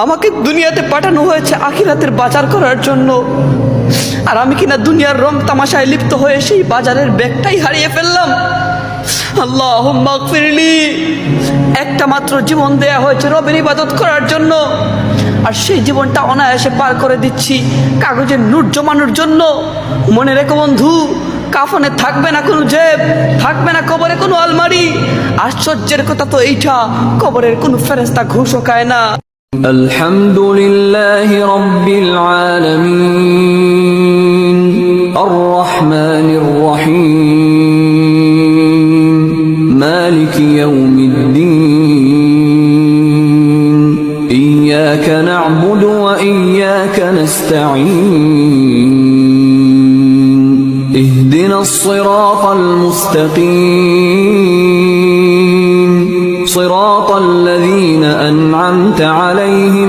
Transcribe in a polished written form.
আমাকে দুনিয়াতে পাঠানো হয়েছে আখিরাতের বাজার করার জন্য, আর আমি কিনা দুনিয়ার রং তামাশায় লিপ্ত হয়ে সেই বাজারের ব্যাগটাই হারিয়ে ফেললাম। আল্লাহুম্মা গফিরলি। একটা মাত্র জীবন দেয়া হয়েছে রবের ইবাদত করার জন্য, আর সেই জীবনটা অনায়াসে পার করে দিচ্ছি কাগজের নোট জমানোর জন্য। মনে রেখো বন্ধু, কাফনে থাকবে না কোনো জেব, থাকবে না কবরে কোনো আলমারি। আশ্চর্যের কথা তো এইটা, কবরের কোনো ফেরেশতা ঘুষও খায় না। আলহামদুলিল্লাহি রাব্বিল আলামিন আর রহমানির রহিম মালিকি ইয়াউমিদ্দিন ইয়্যাকা না'বুদু ওয়া ইয়্যাকা নাস্তাঈন ইহদিনাস সিরাতাল মুস্তাকিম صراط الذين أنعمت عليهم